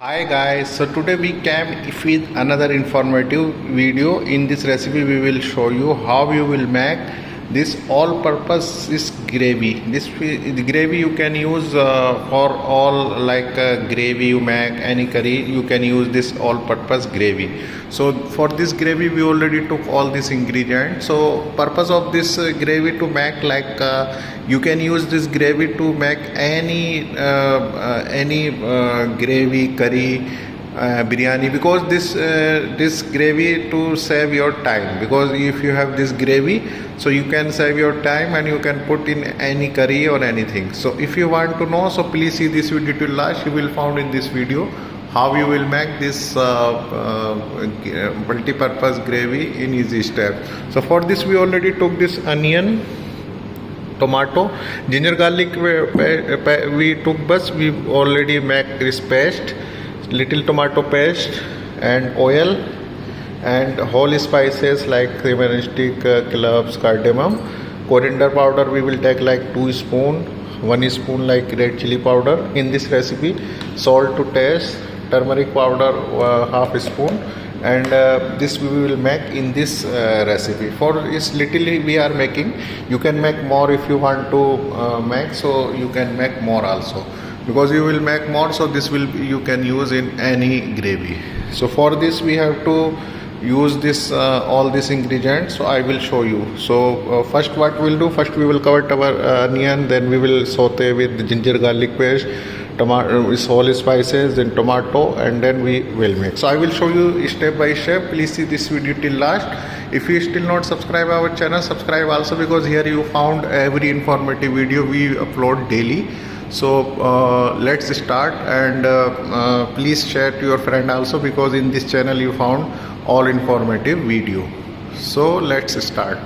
Hi guys, so today we came with another informative video. In this recipe we will show you how you will make this all purpose is gravy. The gravy you can use for all, like gravy you make any curry, you can use this all purpose gravy. So for this gravy we already took all these ingredients. So purpose of this gravy to make, like you can use this gravy to make any gravy, curry, biryani, because this gravy to save your time, because if you have this gravy, so you can save your time and you can put in any curry or anything. So if you want to know, so please see this video till last. You will find in this video how you will make this multi-purpose gravy in easy step. So for this we already took this onion, tomato, ginger garlic we took, but we already make this paste, little tomato paste and oil and whole spices like cinnamon stick, cloves, cardamom. Coriander powder we will take like 2 spoon, 1 spoon like red chili powder in this recipe, salt to taste, turmeric powder half spoon, and this we will make in this recipe. For this little we are making, you can make more if you want to make, so you can make more also, because you will make more, so this will you can use in any gravy. So for this we have to use this all these ingredients, so I will show you. So first what we'll do, first we will cover our onion, then we will saute with the ginger garlic paste, tomato, whole spices, then tomato, and then we will mix. So I will show you step by step. Please see this video till last. If you still not subscribe our channel, subscribe also, because here you found every informative video we upload daily. So let's start, and please share to your friend also, because in this channel you found all informative video. So let's start.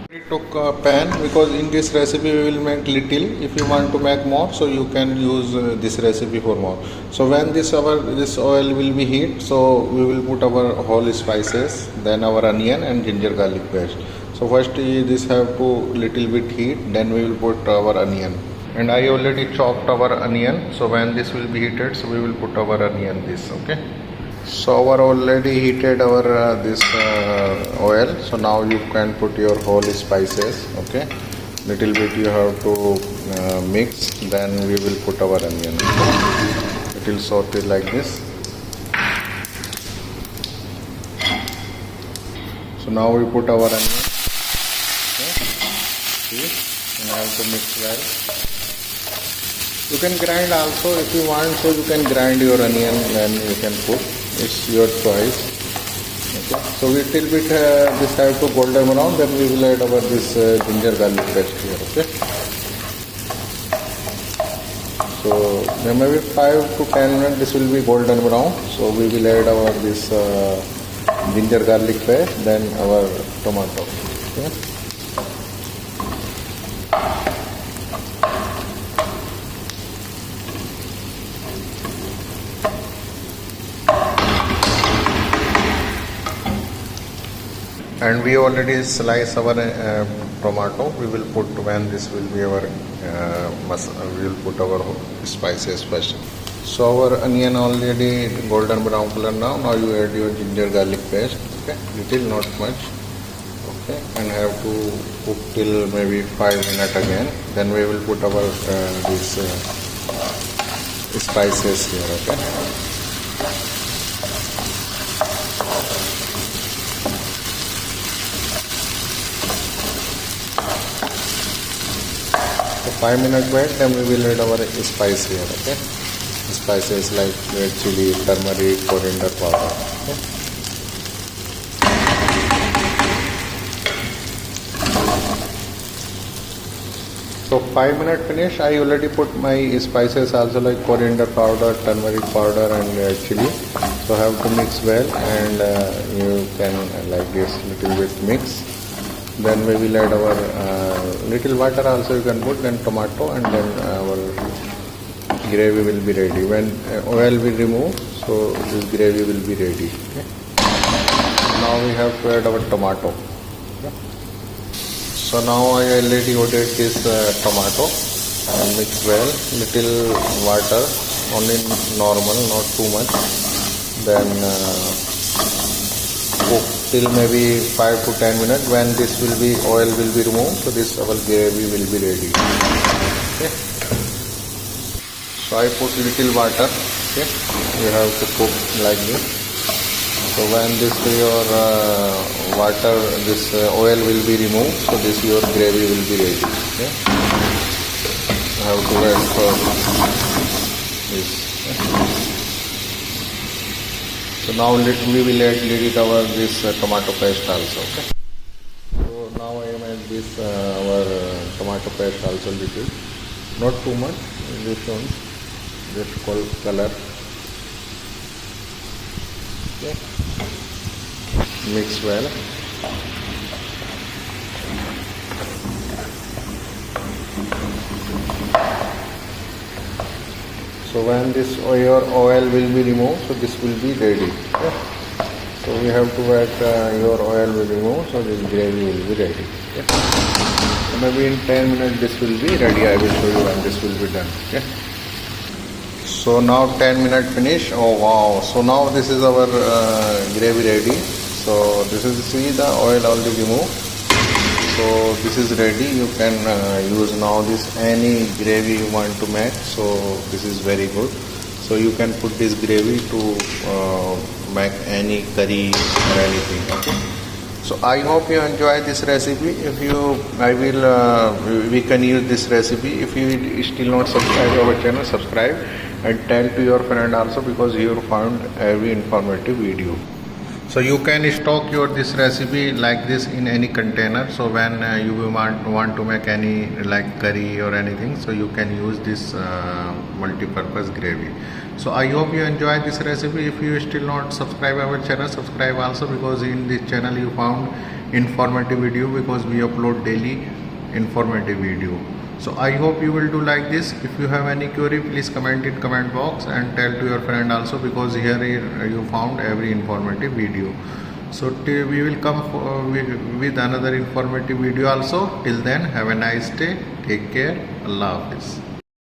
We took a pan, because in this recipe we will make little. If you want to make more, so you can use this recipe for more. So when this oil will be heat, so we will put our whole spices, then our onion and ginger garlic paste. So first this have to little bit heat, then we will put our onion. And I already chopped our onion, so when this will be heated, so we will put our onion this. Okay, so our already heated our this oil, so now you can put your whole spices. Okay, little bit you have to mix, then we will put our onion. It will saute like this. So now we put our onion. Okay, see, and I have to mix well. You can grind also if you want, so you can grind your onion and you can put, it's your choice. Okay, so little bit this have to golden brown, then we will add our this ginger garlic paste here. Okay, so maybe 5 to 10 minutes this will be golden brown, so we will add our this ginger garlic paste, then our tomato. Okay. And we already slice our tomato. We will put, when this will be our we will put our spices first. So our onion already golden brown color now. Now you add your ginger garlic paste. Okay, little, not much. Okay, and have to cook till maybe 5 minutes again. Then we will put our this spices here. Okay. So 5 minutes back, then we will add our spice here. Okay, spices like red chili, turmeric, coriander powder. Okay. So 5 minutes finish. I already put my spices also, like coriander powder, turmeric powder, and red chili. So have to mix well, and you can like this little bit mix. Then we will add our little water also you can put, then tomato, and then our gravy will be ready. When oil will remove, so this gravy will be ready. Okay. Now we have to add our tomato. Okay. So now I already ordered this tomato and mix well, little water only normal, not too much. Then cook till maybe 5 to 10 minutes. When this will be oil will be removed, so this our gravy will be ready. Okay. So I put little water. Okay, you have to cook like this. So when this your water, this oil will be removed, so this your gravy will be ready. Okay, you have to wait for this. Okay. So now we will add little our this tomato paste also. Okay. So now I am add this our tomato paste also little, not too much. This one just called color. Okay. Mix well. So when this your oil will be removed, so this will be ready. Okay. So we have to wait your oil will remove, so this gravy will be ready. Okay. So maybe in 10 minutes this will be ready. I will show you when this will be done. Okay. So now 10 minutes finish. Oh wow! So now this is our gravy ready. So this is, see, the oil already removed. So this is ready. You can use now this any gravy you want to make. So this is very good. So you can put this gravy to make any curry or anything. Okay. So I hope you enjoy this recipe. If you, I will, we can use this recipe. If you still not subscribe our channel, subscribe and tell to your friend also, because you found every informative video. So you can stock your this recipe like this in any container. So when you want to make any like curry or anything, so you can use this multi-purpose gravy. So I hope you enjoy this recipe. If you still not subscribe our channel, subscribe also, because in this channel you found informative video, because we upload daily informative video. So I hope you will do like this. If you have any query, please comment in comment box and tell to your friend also, because here you found every informative video. So we will come with another informative video also. Till then, have a nice day. Take care. Allah Hafiz.